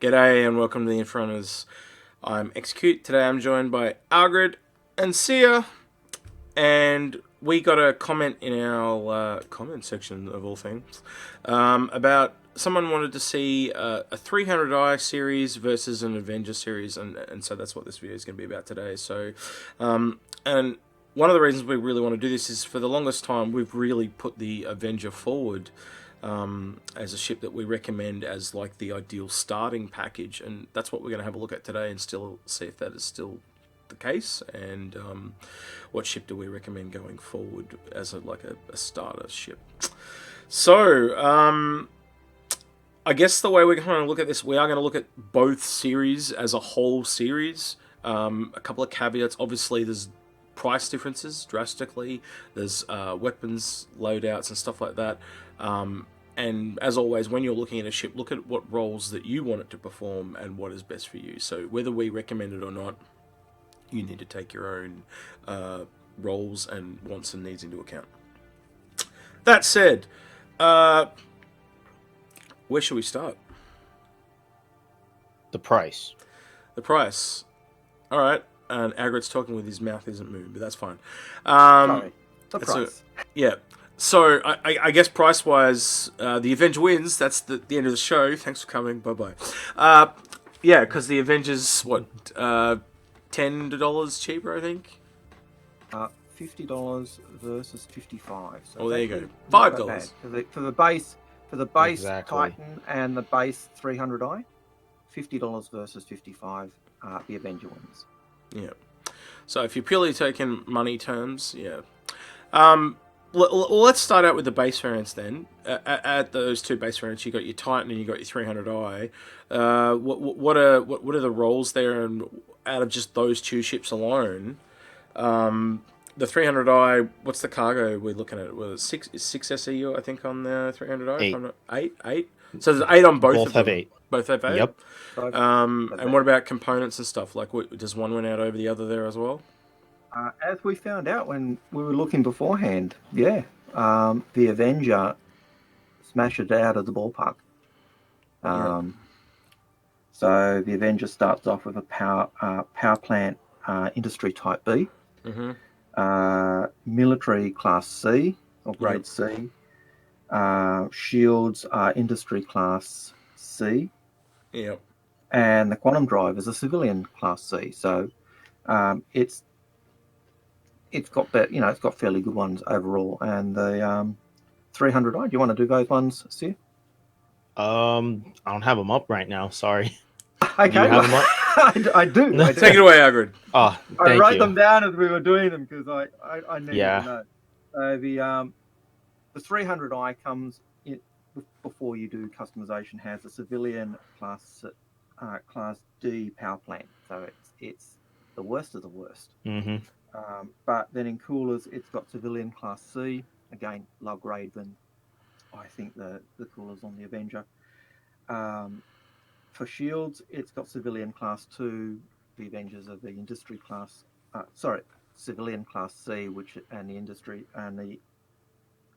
G'day and welcome to the Inforunners. I'm Execute. Today I'm joined by Algared and Sia, and we got a comment in our comment section of all things about someone wanted to see a 300i series versus an Avenger series, and so that's what this video is going to be about today. So, and one of the reasons we really want to do this is for the longest time we've really put the Avenger forward as a ship that we recommend as like the ideal starting package, and that's what we're going to have a look at today and still see if that is still the case, and what ship do we recommend going forward as a starter ship. So I guess the way we're going to look at this, we are going to look at both series as a whole series. A couple of caveats. Obviously there's price differences drastically, there's weapons loadouts and stuff like that, and as always when you're looking at a ship, look at what roles that you want it to perform and what is best for you. So whether we recommend it or not, you need to take your own roles and wants and needs into account. That said, where should we start? The price. Alright. And Agrid's talking with his mouth isn't moving, but that's fine. Sorry, the price. Yeah. So, I guess price-wise, the Avenger wins. That's the end of the show. Thanks for coming. Bye-bye. Yeah, because the Avenger's, what, $10 cheaper, I think? $50 versus $55. So oh, there you go. $5 for the base Exactly. Titan and the base 300i. $50 versus $55. The Avenger wins. Yeah. So if you're purely taking money terms, yeah. Let's start out with the base variants then. At those two base variants, you got your Titan and you got your 300i. What are the roles there? And out of just those two ships alone, the 300i, what's the cargo we're looking at? Well, six SEU, I think, on the 300i. Eight. So there's 8 on both. Both have 8. Both have 8. Yep. And what about components and stuff? Like, does one win out over the other there as well? As we found out when we were looking beforehand, yeah, the Avenger smashed it out of the ballpark. So the Avenger starts off with a power plant industry type B, military class C or grade C, shields are industry class C. Yep. And the quantum drive is a civilian class C. So it's got it's got fairly good ones overall. And the 300i, do you want to do those ones, Sia? I don't have them up right now. Sorry. Okay, Do you have them up? I do. Take it away, Agrid. Oh, I wrote you. them down as we were doing them because I needed Yeah. to know. So the 300i comes in before you do customization, has a civilian class D power plant. So it's the worst of the worst. Mm-hmm. But then in coolers, it's got civilian class C. Again, low grade than I think the coolers on the Avenger. For shields, it's got civilian class 2. The Avengers are the industry class. Civilian class C, and the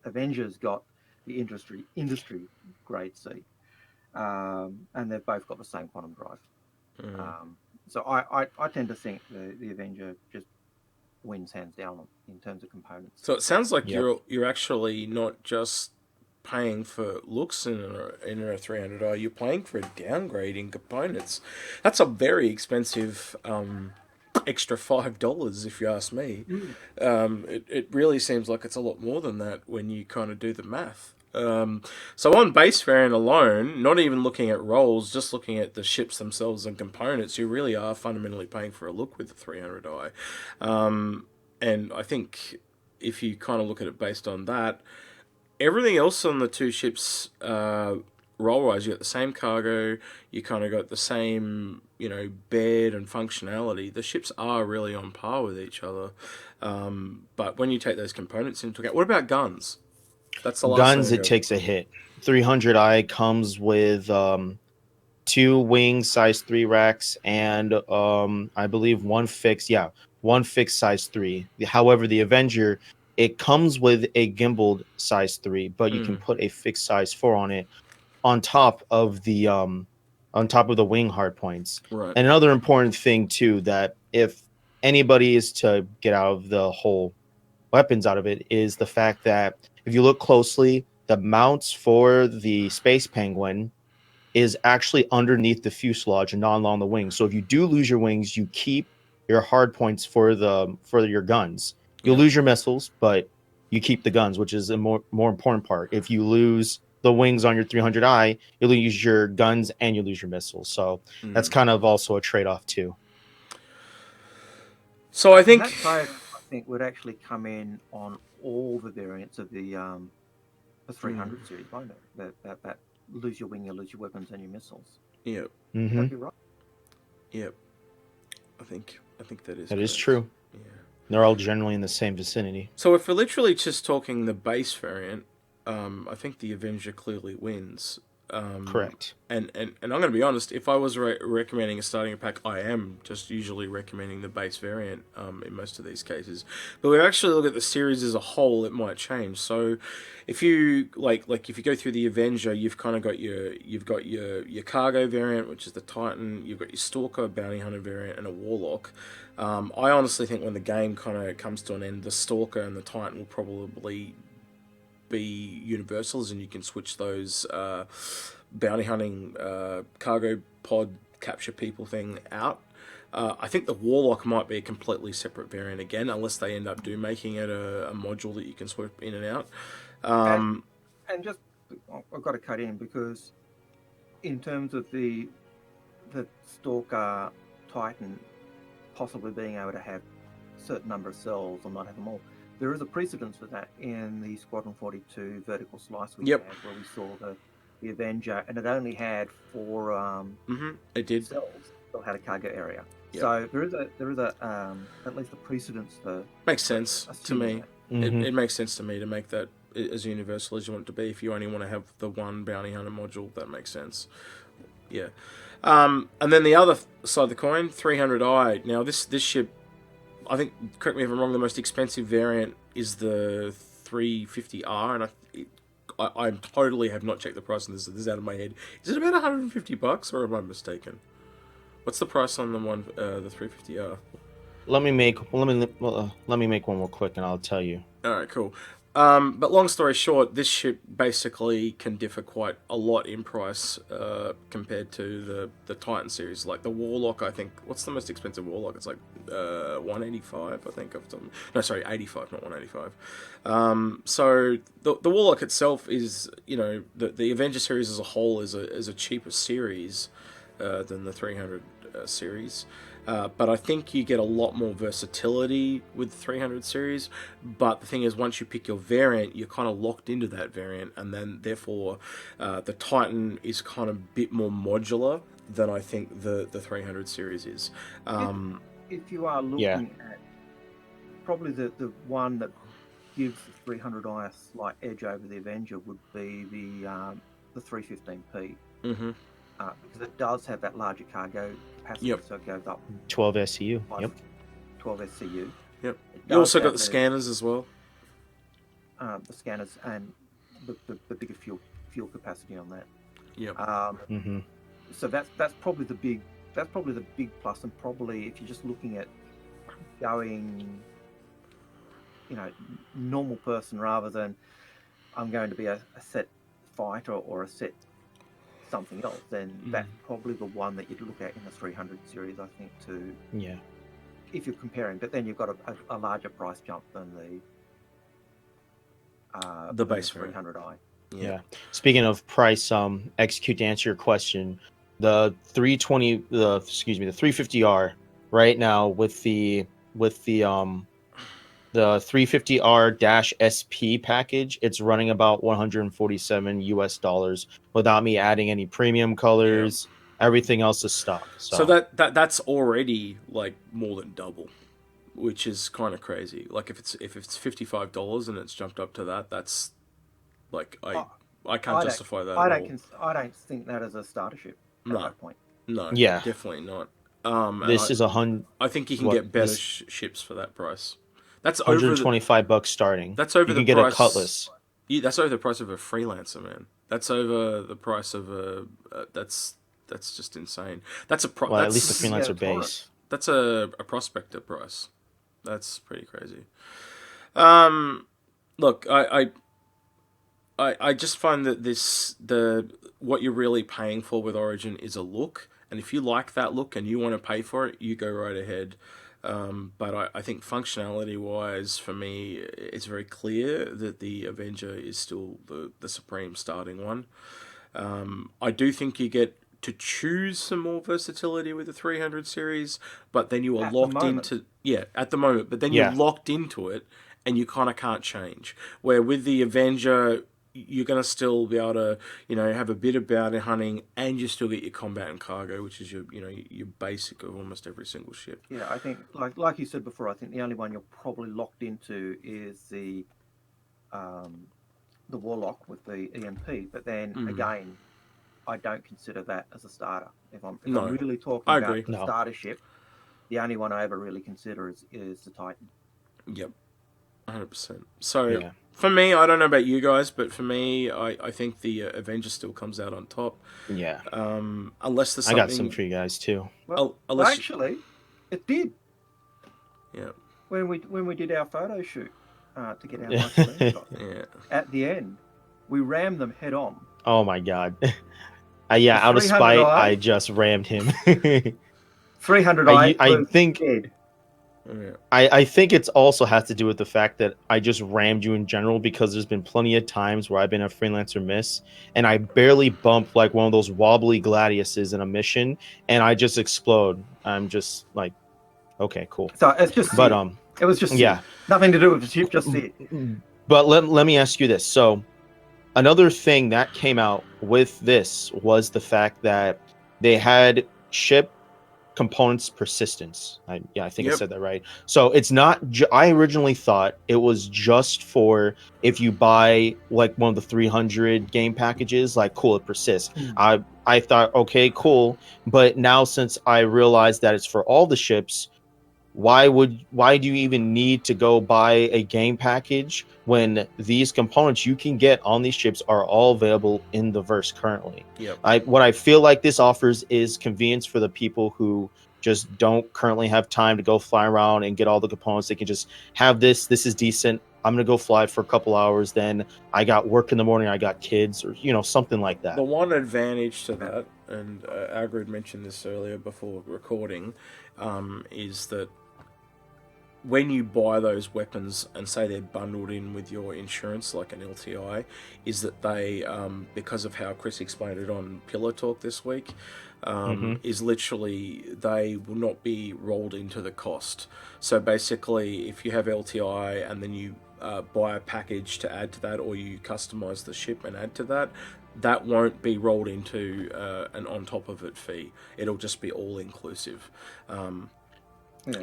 Avengers got the industry grade C. And they've both got the same quantum drive. So I tend to think the Avenger just wins hands down in terms of components. So it sounds like you're actually not just paying for looks in a 300i, you're paying for a downgrade in components. That's a very expensive extra $5 if you ask me. It really seems like it's a lot more than that when you kind of do the math. So on base variant alone, not even looking at roles, just looking at the ships themselves and components, you really are fundamentally paying for a look with the 300i. And I think if you kind of look at it based on that, everything else on the two ships, role-wise, you got the same cargo, you kind of got the same, bed and functionality. The ships are really on par with each other. But when you take those components into account, what about guns? That's the last Guns, thing it takes a hit. 300i comes with 2 wing size 3 racks and I believe one fixed size 3. However, the Avenger, it comes with a gimbaled size 3, but you can put a fixed size 4 on it on top of the on top of the wing hard points. Right. And another important thing too, that if anybody is to get out of the whole weapons out of it, is the fact that if you look closely, the mounts for the Space Penguin is actually underneath the fuselage and not along the wings. So if you do lose your wings, you keep your hard points for your guns. You'll lose your missiles, but you keep the guns, which is a more important part. If you lose the wings on your 300i, you lose your guns and you lose your missiles. So that's kind of also a trade-off too. So I think that trade, I think, would actually come in on all the variants of the 300 series, won't it? That lose your wing, you lose your weapons and your missiles. Yep. That'd be right. Yep. I think that is. That is true. Yeah. They're all generally in the same vicinity. So if we're literally just talking the base variant, I think the Avenger clearly wins. Correct. And I'm going to be honest, if I was recommending a starting pack, I am just usually recommending the base variant in most of these cases. But we actually look at the series as a whole, it might change. So if you like if you go through the Avenger, you've kind of got your cargo variant, which is the Titan. You've got your Stalker, Bounty Hunter variant, and a Warlock. I honestly think when the game kind of comes to an end, the Stalker and the Titan will probably be universals, and you can switch those bounty hunting cargo pod capture people thing out. I think the Warlock might be a completely separate variant again, unless they end up making it a module that you can swap in and out. And just, I've got to cut in because in terms of the Stalker Titan possibly being able to have a certain number of cells or not have them all, there is a precedence for that in the Squadron 42 vertical slice we had, where we saw the Avenger, and it only had 4 it did. cells that had a cargo area. Yep. So there is a at least a precedence for. Makes sense to me. It makes sense to me to make that as universal as you want it to be. If you only want to have the one bounty hunter module, that makes sense. Yeah. And then the other side of the coin, 300i. Now this ship, I think, correct me if I'm wrong, the most expensive variant is the 350R, and I totally have not checked the price on this. This is out of my head. Is it about $150, or am I mistaken? What's the price on the 350R? Let me make one real quick, and I'll tell you. All right, cool. But long story short, this ship basically can differ quite a lot in price compared to the Titan series. Like the Warlock, I think, what's the most expensive Warlock? It's like 185, I think. 85, not 185. So the Warlock itself is, the Avenger series as a whole is a cheaper series than the 300 series. But I think you get a lot more versatility with the 300 series. But the thing is, once you pick your variant, you're kind of locked into that variant, and then therefore the Titan is kind of a bit more modular than I think the 300 series is. If you are looking at probably the one that gives the 300i a slight edge over the Avenger would be the 315p. Because it does have that larger cargo capacity, so it goes up 12 SCU. 12 SCU. Yep. You also got the scanners as well. The scanners and the bigger fuel capacity on that. Yep. So that's probably the big plus, and probably if you're just looking at going, normal person rather than I'm going to be a set fighter or a set something else, then that's probably the one that you'd look at in the 300 series, I think, if you're comparing. But then you've got a larger price jump than the base 300i. Yeah. Speaking of price, execute, to answer your question, the 350R right now with the 350R-SP package, it's running about $147 without me adding any premium colors. Everything else is stock. So that's already like more than double, which is kind of crazy. Like if it's $55 and it's jumped up to that, that's like I can't justify that. I don't think that is a starter ship at that point. No, definitely not. This is $100. I think you can get better ships for that price. That's $125 starting. That's over. You can get a Cutlass. That's over the price of a Freelancer, man. That's over the price of a. That's that's just insane. That's a Well, at least the freelancer Yeah, base. That's a prospector price. That's pretty crazy. Look, I just find that what you're really paying for with Origin is a look, and if you like that look and you want to pay for it, you go right ahead. But I think functionality-wise, for me, it's very clear that the Avenger is still the supreme starting one. I do think you get to choose some more versatility with the 300 series, but then you are locked into... Yeah, at the moment. But then you're locked into it, and you kind of can't change. Where with the Avenger, you're going to still be able to, have a bit of bounty hunting, and you still get your combat and cargo, which is your basic of almost every single ship. Yeah, I think, like you said before, I think the only one you're probably locked into is the Warlock with the EMP. But then again, I don't consider that as a starter. If I'm really talking about the starter ship, the only one I ever really consider is the Titan. Yep, 100%. So for me, I don't know about you guys, but for me, I think the Avenger still comes out on top. Yeah. Unless there's something... I got some for you guys too. Well, actually, it did. Yeah. When we did our photo shoot to get our nice shot, at the end, we rammed them head on. Oh my god. Out of spite, I just rammed him. 300 I think dead. I think it's also has to do with the fact that I just rammed you in general, because there's been plenty of times where I've been a freelancer miss and I barely bump like one of those wobbly Gladiuses in a mission and I just explode. I'm just like, okay, cool. So it's just it was just nothing to do with the ship, just it. But let me ask you this. So another thing that came out with this was the fact that they had ship components persistence. I think I said that right. So it's not I originally thought it was just for if you buy like one of the 300 game packages, like cool, it persists. I thought, okay, cool, but now since I realized that it's for all the ships, why do you even need to go buy a game package when these components you can get on these ships are all available in the verse currently? What I feel like this offers is convenience for the people who just don't currently have time to go fly around and get all the components. They can just have this is decent, I'm gonna go fly for a couple hours, then I got work in the morning, I got kids, or something like that. The one advantage to that, and Algared mentioned this earlier before recording, is that when you buy those weapons and say they're bundled in with your insurance, like an LTI, is that they, because of how Chris explained it on Pillow Talk this week, is literally they will not be rolled into the cost. So basically, if you have LTI and then you buy a package to add to that, or you customize the ship and add to that, that won't be rolled into an on top of it fee. It'll just be all inclusive.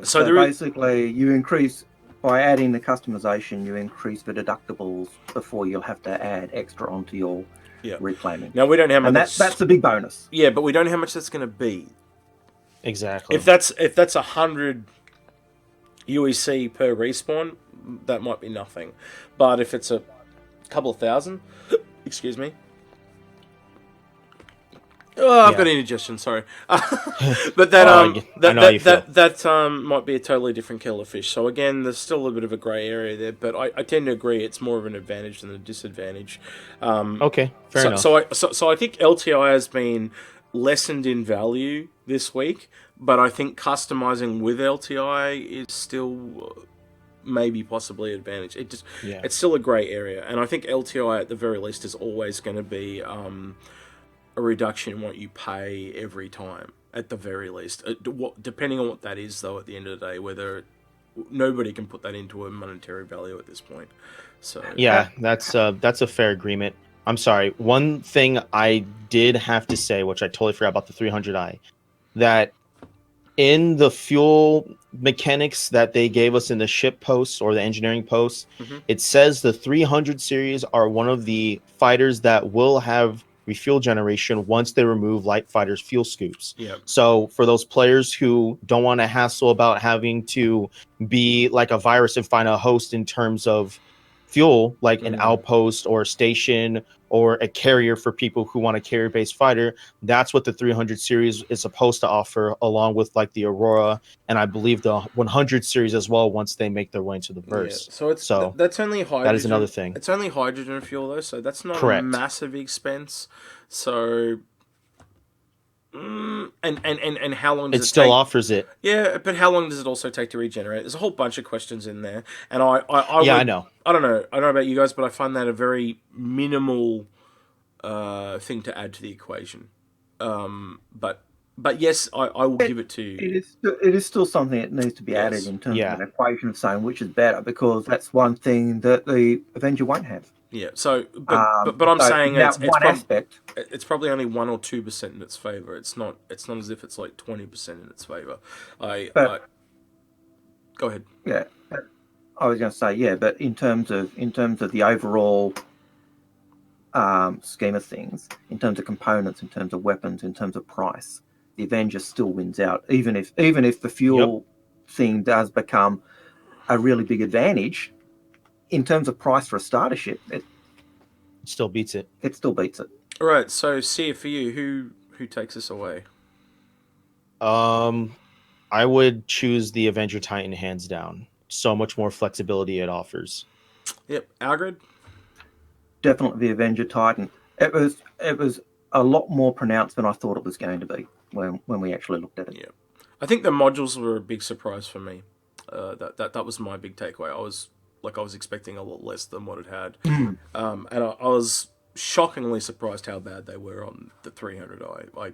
So basically, you increase by adding the customization, you increase the deductibles before you'll have to add extra onto your reclaiming. Now we don't have, and that's a big bonus. Yeah, but we don't know how much that's going to be. Exactly. If that's 100 UEC per respawn, that might be nothing. But if it's a couple of thousand, excuse me. Oh, I've got indigestion. Sorry, but that might be a totally different kettle of fish. So again, there's still a bit of a grey area there, but I tend to agree it's more of an advantage than a disadvantage. Okay, fair enough. So I think LTI has been lessened in value this week, but I think customizing with LTI is still maybe possibly an advantage. It's still a grey area, and I think LTI at the very least is always going to be a reduction in what you pay every time, at the very least. Depending on what that is, though, at the end of the day, whether nobody can put that into a monetary value at this point. So that's a fair agreement. I'm sorry. One thing I did have to say, which I totally forgot about the 300i, that in the fuel mechanics that they gave us in the ship posts or the engineering posts, it says the 300 series are one of the fighters that will have refuel generation once they remove light fighters' fuel scoops. So for those players who don't want to hassle about having to be like a virus and find a host in terms of fuel, like an outpost or a station or a carrier for people who want a carrier-based fighter. That's what the 300 series is supposed to offer, along with like the Aurora and I believe the 100 series as well once they make their way into the verse. Yeah, so it's So that's only hydrogen. that is another thing. It's only hydrogen fuel though, so that's not a Correct. massive expense. So, and how long does It it still take? offers it. Yeah, but how long does it also take to regenerate? There's a whole bunch of questions in there, and I Yeah, would, I know. I don't know. I don't know about you guys, but I find that a very minimal thing to add to the equation. But yes, I will give it to you. It is still something that needs to be added in terms of an equation of saying which is better, because that's one thing that the Avenger won't have. Yeah. So, but I'm saying it's probably only 1 or 2% in its favor. It's not as if it's like 20% in its favor. Go ahead. Yeah, I was going to say but in terms of the overall scheme of things, in terms of components, in terms of weapons, in terms of price, the Avenger still wins out. Even if the fuel thing does become a really big advantage in terms of price for a starter ship, it still beats it. It still beats it. All right. So, Sia, for you, who takes us away? I would choose the Avenger Titan hands down. So much more flexibility it offers. Yep. Algared? Definitely the Avenger Titan. It was a lot more pronounced than I thought it was going to be when we actually looked at it. Yeah. I think the modules were a big surprise for me. That was my big takeaway. I was expecting a lot less than what it had. And I was shockingly surprised how bad they were on the 300i. I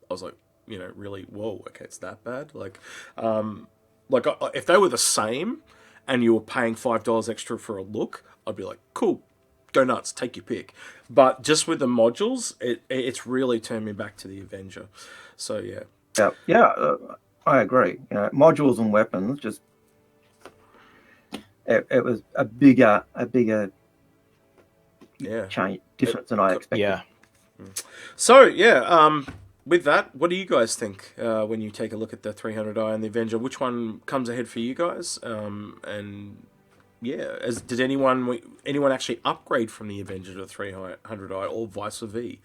was like, really, whoa, okay, it's that bad? If they were the same and you were paying $5 extra for a look, I'd be like, cool, go nuts, take your pick. But just with the modules, it's really turned me back to the Avenger. So, yeah. I agree. Modules and weapons, just it was a bigger change difference than I expected. Yeah. So with that, what do you guys think when you take a look at the 300i and the Avenger? Which one comes ahead for you guys? Did anyone actually upgrade from the Avenger to the 300i or vice versa?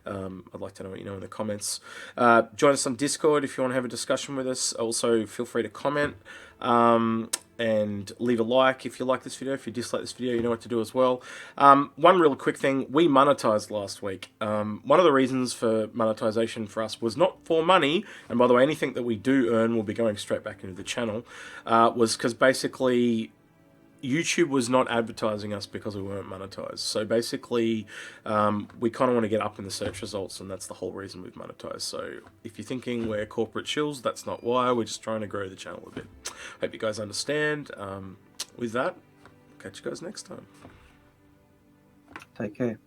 I'd like to know what you know in the comments. Join us on Discord if you want to have a discussion with us. Also, feel free to comment and leave a like if you like this video. If you dislike this video, you know what to do as well. One real quick thing, we monetized last week. One of the reasons for monetization for us was not for money, and by the way, anything that we do earn will be going straight back into the channel, was because basically YouTube was not advertising us because we weren't monetized. So basically, we kind of want to get up in the search results, and that's the whole reason we've monetized. So if you're thinking we're corporate shills, that's not why. We're just trying to grow the channel a bit. Hope you guys understand. With that, catch you guys next time. Take care.